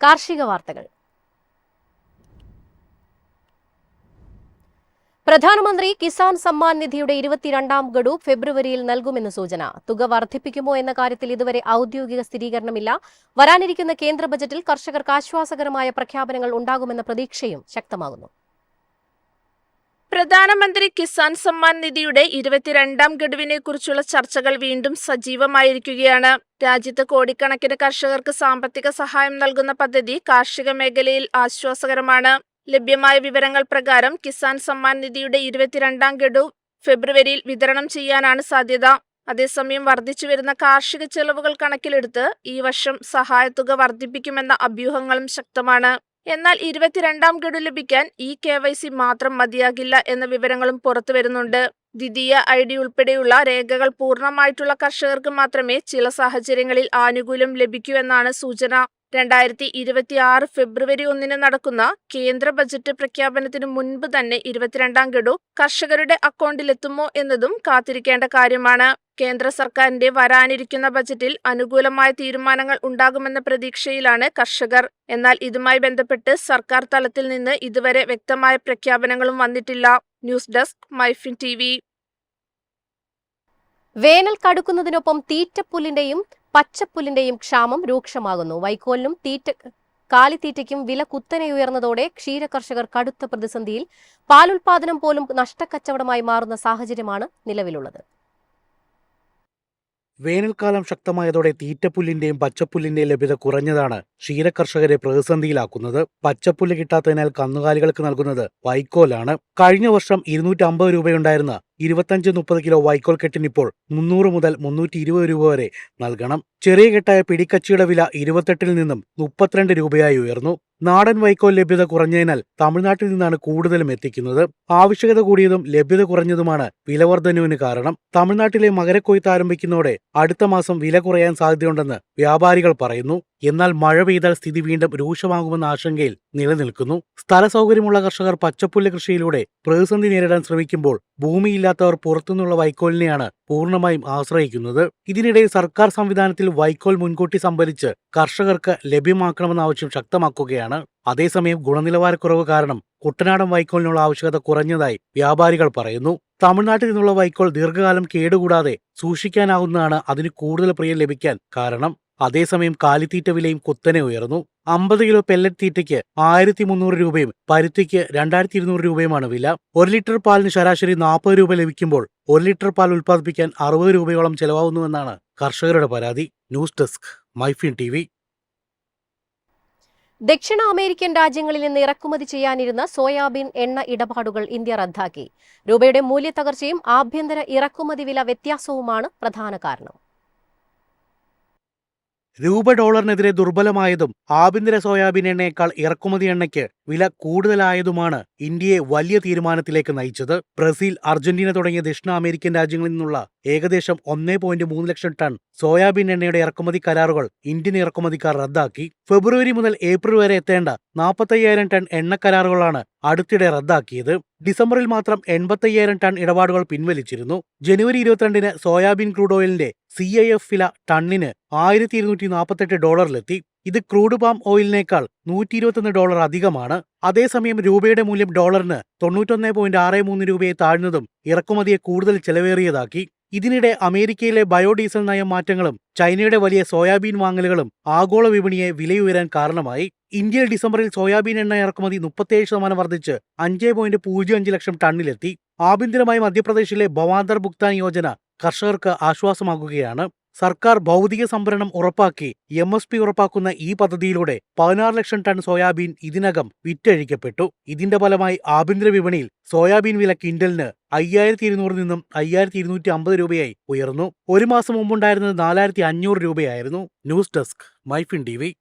കാർഷിക വാർത്തകൾ. പ്രധാനമന്ത്രി കിസാൻ സമ്മാൻ നിധിയുടെ 22ാം ഗഡു ഫെബ്രുവരിയിൽ നൽകുമെന്ന് സൂചന. തുക വർദ്ധിപ്പിക്കുമോ എന്ന കാര്യത്തിൽ ഇതുവരെ ഔദ്യോഗിക സ്ഥിരീകരണമില്ല. വരാനിരിക്കുന്ന കേന്ദ്ര ബജറ്റിൽ കർഷകർക്ക് ആശ്വാസകരമായ പ്രഖ്യാപനങ്ങൾ ഉണ്ടാകുമെന്ന പ്രതീക്ഷയും ശക്തമാകുന്നു. പ്രധാനമന്ത്രി കിസാൻ സമ്മാൻ നിധിയുടെ 22ാം ഗഡുവിനെ കുറിച്ചുള്ള ചർച്ചകൾ വീണ്ടും സജീവമായിരിക്കുകയാണ്. രാജ്യത്ത് കോടിക്കണക്കിന് കർഷകർക്ക് സാമ്പത്തിക സഹായം നൽകുന്ന പദ്ധതി കാർഷിക മേഖലയിൽ ആശ്വാസകരമാണ്. ലഭ്യമായ വിവരങ്ങൾ പ്രകാരം കിസാൻ സമ്മാൻ നിധിയുടെ 22ാം ഗഡു ഫെബ്രുവരിയിൽ വിതരണം ചെയ്യാനാണ് സാധ്യത. അതേസമയം വർദ്ധിച്ചുവരുന്ന കാർഷിക ചെലവുകൾ കണക്കിലെടുത്ത് ഈ വർഷം സഹായത്തുക വർദ്ധിപ്പിക്കുമെന്ന അഭ്യൂഹങ്ങളും ശക്തമാണ്. എന്നാൽ 22ാം ഗഡു ലഭിക്കാൻ KYC മാത്രം മതിയാകില്ല എന്ന വിവരങ്ങളും പുറത്തുവരുന്നുണ്ട്. ദ്വിതീയ ID ഉൾപ്പെടെയുള്ള രേഖകൾ പൂർണ്ണമായിട്ടുള്ള കർഷകർക്ക് മാത്രമേ ചില സാഹചര്യങ്ങളിൽ ആനുകൂല്യം ലഭിക്കൂ എന്നാണ് സൂചന. 2026 ഫെബ്രുവരി 1 നടക്കുന്ന കേന്ദ്ര ബജറ്റ് പ്രഖ്യാപനത്തിന് മുൻപ് തന്നെ 22ാം ഗഡു കർഷകരുടെ അക്കൗണ്ടിലെത്തുമോ എന്നതും കാത്തിരിക്കേണ്ട കാര്യമാണ്. കേന്ദ്ര സർക്കാരിന്റെ വരാനിരിക്കുന്ന ബജറ്റിൽ അനുകൂലമായ തീരുമാനങ്ങൾ ഉണ്ടാകുമെന്ന പ്രതീക്ഷയിലാണ് കർഷകർ. എന്നാൽ ഇതുമായി ബന്ധപ്പെട്ട് സർക്കാർ തലത്തിൽ നിന്ന് ഇതുവരെ വ്യക്തമായ പ്രഖ്യാപനങ്ങളും വന്നിട്ടില്ല. News desk MyFin TV. വേനൽ കടുക്കുന്നതിനൊപ്പം തീറ്റപ്പുല്ലിന്റെയും പച്ചപ്പുല്ലിന്റെയും ക്ഷാമം രൂക്ഷമാകുന്നു. വൈക്കോലിനും കാലിത്തീറ്റയ്ക്കും വില കുത്തനെ ഉയർന്നതോടെ ക്ഷീരകർഷകർ കടുത്ത പ്രതിസന്ധിയിൽ. പാലുൽപാദനം പോലും നഷ്ടക്കച്ചവടമായി മാറുന്ന സാഹചര്യമാണ് നിലവിലുള്ളത്. വേനൽക്കാലം ശക്തമായതോടെ തീറ്റപ്പുല്ലിന്റെയും പച്ചപ്പുല്ലിന്റെയും ലഭ്യത കുറഞ്ഞതാണ് ക്ഷീരകർഷകരെ പ്രതിസന്ധിയിലാക്കുന്നത്. പച്ചപ്പുല്ല് കിട്ടാത്തതിനാൽ കന്നുകാലികൾക്ക് നൽകുന്നത് വൈക്കോലാണ്. കഴിഞ്ഞ വർഷം 250 രൂപയുണ്ടായിരുന്ന 25-30 കിലോ വൈക്കോൽ കെട്ടിനിപ്പോൾ 300 മുതൽ 320 രൂപ വരെ നൽകണം. ചെറിയ കെട്ടായ പിടിക്കച്ചിയുടെ വില 28 നിന്നും 32 രൂപയായി ഉയർന്നു. നാടൻ വൈക്കോൽ ലഭ്യത കുറഞ്ഞതിനാൽ തമിഴ്നാട്ടിൽ നിന്നാണ് കൂടുതലും എത്തിക്കുന്നത്. ആവശ്യകത കൂടിയതും ലഭ്യത കുറഞ്ഞതുമാണ് വിലവർദ്ധനവിന് കാരണം. തമിഴ്നാട്ടിലെ മകരക്കൊയ്ത്ത് ആരംഭിക്കുന്നതോടെ അടുത്ത മാസം വില കുറയാൻ സാധ്യതയുണ്ടെന്ന് വ്യാപാരികൾ പറയുന്നു. എന്നാൽ മഴ പെയ്താൽ സ്ഥിതി വീണ്ടും രൂക്ഷമാകുമെന്ന ആശങ്കയിൽ നിലനിൽക്കുന്നു. സ്ഥല സൗകര്യമുള്ള കർഷകർ പച്ചപ്പുല്ല് കൃഷിയിലൂടെ പ്രതിസന്ധി നേരിടാൻ ശ്രമിക്കുമ്പോൾ ഭൂമിയില്ലാത്തവർ പുറത്തുനിന്നുള്ള വൈക്കോലിനെയാണ് പൂർണ്ണമായും ആശ്രയിക്കുന്നത്. ഇതിനിടയിൽ സർക്കാർ സംവിധാനത്തിൽ വൈക്കോൽ മുൻകൂട്ടി സംഭരിച്ച് കർഷകർക്ക് ലഭ്യമാക്കണമെന്ന ആവശ്യം ശക്തമാക്കുകയാണ്. അതേസമയം ഗുണനിലവാരക്കുറവ് കാരണം കുട്ടനാടൻ വൈക്കോലിനുള്ള ആവശ്യകത കുറഞ്ഞതായി വ്യാപാരികൾ പറയുന്നു. തമിഴ്നാട്ടിൽ നിന്നുള്ള വൈക്കോൽ ദീർഘകാലം കേടുകൂടാതെ സൂക്ഷിക്കാനാവുന്നതാണ് അതിന് കൂടുതൽ പ്രിയം ലഭിക്കാൻ കാരണം. അതേസമയം കാലിത്തീറ്റ വിലയും കുത്തനെ ഉയർന്നു. 50 കിലോ പെല്ലറ്റ് തീറ്റയ്ക്ക് 1300 രൂപയും പരുത്തിക്ക് 2200 രൂപയുമാണ് വില. 1 ലിറ്റർ പാലിന് ശരാശരി 40 രൂപ ലഭിക്കുമ്പോൾ 1 ലിറ്റർ പാൽ ഉൽപ്പാദിപ്പിക്കാൻ 60 രൂപയോളം ചെലവാകുന്നുവെന്നാണ് കർഷകരുടെ പരാതി. News desk MyFin TV. ദക്ഷിണ അമേരിക്കൻ രാജ്യങ്ങളിൽ നിന്ന് ഇറക്കുമതി ചെയ്യാനിരുന്ന സോയാബീൻ എണ്ണ ഇടപാടുകൾ ഇന്ത്യ റദ്ദാക്കി. രൂപയുടെ മൂല്യത്തകർച്ചയും ആഭ്യന്തര ഇറക്കുമതി വില വ്യത്യാസവുമാണ് പ്രധാന കാരണം. രൂപ ഡോളറിനെതിരെ ദുർബലമായതും ആഭ്യന്തര സോയാബീൻ എണ്ണയേക്കാൾ ഇറക്കുമതി എണ്ണയ്ക്ക് വില കൂടുതലായതുമാണ് ഇന്ത്യയെ വലിയ തീരുമാനത്തിലേക്ക് നയിച്ചത്. ബ്രസീൽ, അർജന്റീന തുടങ്ങിയ ദക്ഷിണ അമേരിക്കൻ രാജ്യങ്ങളിൽ നിന്നുള്ള ഏകദേശം 1.3 ലക്ഷം ടൺ സോയാബീൻ എണ്ണയുടെ ഇറക്കുമതി കരാറുകൾ ഇന്ത്യൻ ഇറക്കുമതിക്കാർ റദ്ദാക്കി. ഫെബ്രുവരി മുതൽ ഏപ്രിൽ വരെ എത്തേണ്ട 45,000 ടൺ എണ്ണ കരാറുകളാണ് അടുത്തിടെ റദ്ദാക്കിയത്. ഡിസംബറിൽ മാത്രം 85,000 ടൺ ഇടപാടുകൾ പിൻവലിച്ചിരുന്നു. ജനുവരി 22-ന് സോയാബീൻ ക്രൂഡ് ഓയിലിന്റെ CIF വില ടണ്ണിന് $1,248 ഇത് ക്രൂഡ് പാം ഓയിലിനേക്കാൾ $121 അധികമാണ്. അതേസമയം രൂപയുടെ മൂല്യം ഡോളറിന് 91.63 രൂപയെ താഴ്ന്നതും ഇറക്കുമതിയെ കൂടുതൽ ചെലവേറിയതാക്കി. ഇതിനിടെ അമേരിക്കയിലെ ബയോഡീസൽ നയം മാറ്റങ്ങളും ചൈനയുടെ വലിയ സോയാബീൻ വാങ്ങലുകളും ആഗോള വിപണിയെ വിലയുയരാൻ കാരണമായി. ഇന്ത്യയിൽ ഡിസംബറിൽ സോയാബീൻ എണ്ണ ഇറക്കുമതി 37% വർദ്ധിച്ച് 5.05 ലക്ഷം ടണ്ണിലെത്തി. ആഭ്യന്തരമായി മധ്യപ്രദേശിലെ ഭവാന്ദർ ഭുക്താൻ യോജന കർഷകർക്ക് ആശ്വാസമാകുകയാണ്. സർക്കാർ ഭൗതിക സംഭരണം ഉറപ്പാക്കി MSP ഉറപ്പാക്കുന്ന ഈ പദ്ധതിയിലൂടെ 16 ലക്ഷം ടൺ സോയാബീൻ ഇതിനകം വിറ്റഴിക്കപ്പെട്ടു. ഇതിന്റെ ഫലമായി ആഭ്യന്തര വിപണിയിൽ സോയാബീൻ വില ക്വിന്റലിന് 5,200 നിന്നും 5,250 രൂപയായി ഉയർന്നു. ഒരു മാസം മുമ്പുണ്ടായിരുന്നത് 4,500 രൂപയായിരുന്നു. News desk MyFin TV.